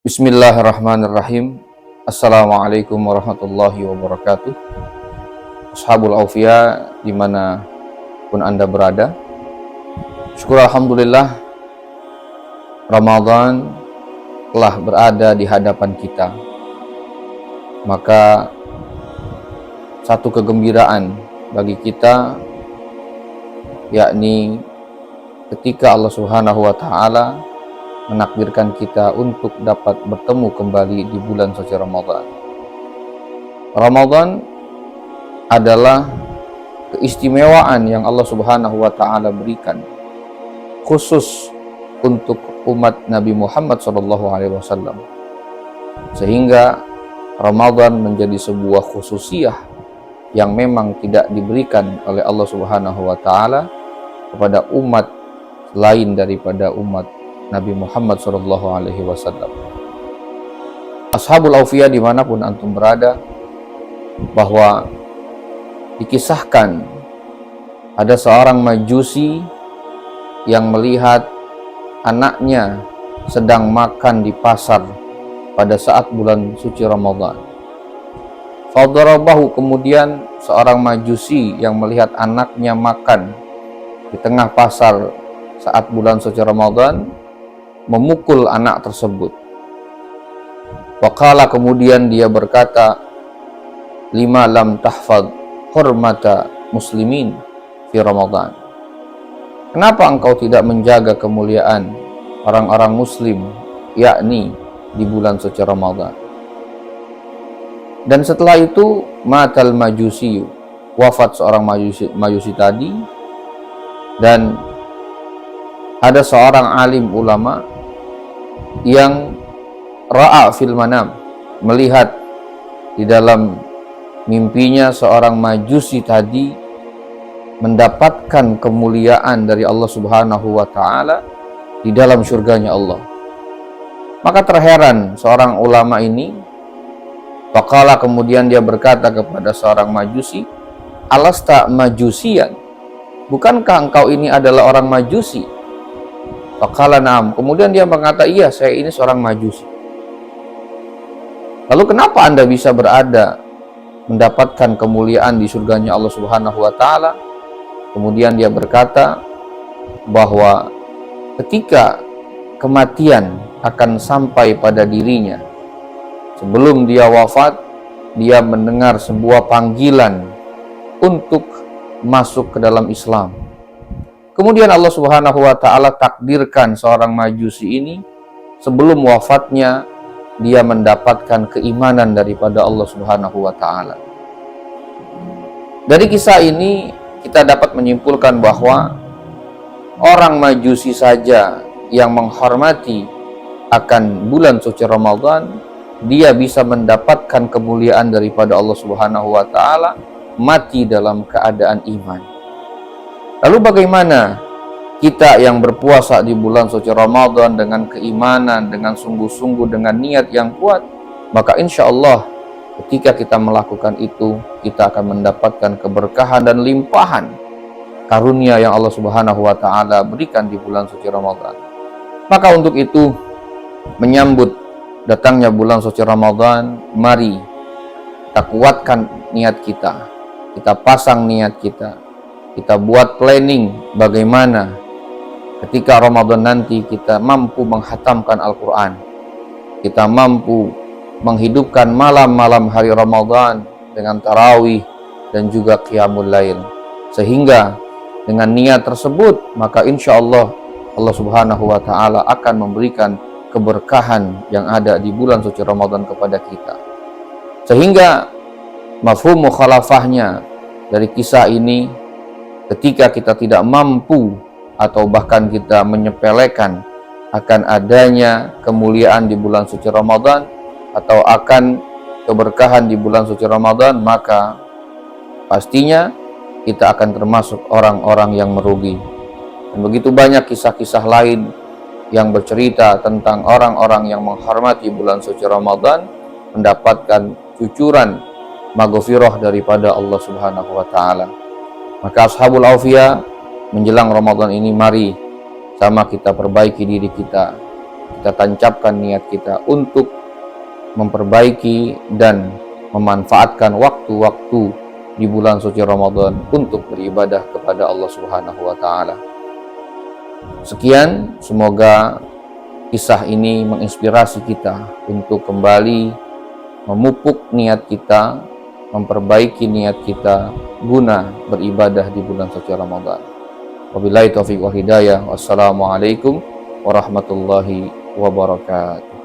Bismillahirrahmanirrahim. Assalamualaikum warahmatullahi wabarakatuh. Ashabul Aufiyah dimanapun Anda berada, syukur Alhamdulillah Ramadan telah berada di hadapan kita. Maka satu kegembiraan bagi kita, yakni ketika Allah Subhanahu wa Ta'ala menakdirkan kita untuk dapat bertemu kembali di bulan suci Ramadan. Ramadan adalah keistimewaan yang Allah Subhanahu wa Ta'ala berikan khusus untuk umat Nabi Muhammad SAW, sehingga Ramadan menjadi sebuah khususiyah yang memang tidak diberikan oleh Allah Subhanahu wa Ta'ala kepada umat lain daripada umat Nabi Muhammad SAW. Ashabul Aufiyah dimanapun antum berada, bahwa dikisahkan ada seorang Majusi yang melihat anaknya sedang makan di pasar pada saat bulan suci Ramadan. Fadarabahu, kemudian seorang Majusi yang melihat anaknya makan di tengah pasar saat bulan suci Ramadan memukul anak tersebut. Waqala, kemudian dia berkata, lima lam tahfad hurmata muslimin fi Ramadan. Kenapa engkau tidak menjaga kemuliaan orang-orang muslim, yakni di bulan suci Ramadan? Dan setelah itu matal Majusi, wafat seorang Majusi tadi, dan ada seorang alim ulama yang ra'a fil manam, melihat di dalam mimpinya seorang Majusi tadi mendapatkan kemuliaan dari Allah Subhanahu wa Ta'ala di dalam surganya Allah. Maka terheran seorang ulama ini. Faqala, kemudian dia berkata kepada seorang Majusi, alasta majusian, bukankah engkau ini adalah orang Majusi? Faqala na'am, kemudian dia berkata, iya, saya ini seorang Majusi. Lalu kenapa Anda bisa berada mendapatkan kemuliaan di surganya Allah Subhanahu wa Ta'ala? Kemudian dia berkata bahwa ketika kematian akan sampai pada dirinya, sebelum dia wafat, dia mendengar sebuah panggilan untuk masuk ke dalam Islam. Kemudian Allah Subhanahu wa Ta'ala takdirkan seorang Majusi ini sebelum wafatnya dia mendapatkan keimanan daripada Allah Subhanahu wa Ta'ala. Dari kisah ini kita dapat menyimpulkan bahwa orang Majusi saja yang menghormati akan bulan suci Ramadan, dia bisa mendapatkan kemuliaan daripada Allah Subhanahu wa Ta'ala mati dalam keadaan iman. Lalu bagaimana kita yang berpuasa di bulan suci Ramadan dengan keimanan, dengan sungguh-sungguh, dengan niat yang kuat? Maka insya Allah ketika kita melakukan itu, kita akan mendapatkan keberkahan dan limpahan karunia yang Allah Subhanahu wa Ta'ala berikan di bulan suci Ramadan. Maka untuk itu, menyambut datangnya bulan suci Ramadan, mari kita kuatkan niat kita, kita pasang niat kita buat planning bagaimana ketika Ramadan nanti kita mampu menghatamkan Al-Quran, kita mampu menghidupkan malam-malam hari Ramadan dengan tarawih dan juga qiyamul lail. Sehingga dengan niat tersebut, maka insya Allah Allah Subhanahu wa Ta'ala akan memberikan keberkahan yang ada di bulan suci Ramadan kepada kita. Sehingga mafhum mukhalafahnya dari kisah ini, ketika kita tidak mampu atau bahkan kita menyepelekan akan adanya kemuliaan di bulan suci Ramadan atau akan keberkahan di bulan suci Ramadan, maka pastinya kita akan termasuk orang-orang yang merugi. Dan begitu banyak kisah-kisah lain yang bercerita tentang orang-orang yang menghormati bulan suci Ramadan mendapatkan cucuran maghfirah daripada Allah Subhanahu wa Ta'ala. Maka Ashabul Aufiyah menjelang Ramadan ini, mari sama kita perbaiki diri kita kita tancapkan niat kita untuk memperbaiki dan memanfaatkan waktu-waktu di bulan suci Ramadan untuk beribadah kepada Allah Subhanahu wa taala. Sekian, semoga kisah ini menginspirasi kita untuk kembali memupuk niat kita, memperbaiki niat kita guna beribadah di bulan suci Ramadan. Wabillahi taufiq wal hidayah. Wassalamualaikum warahmatullahi wabarakatuh.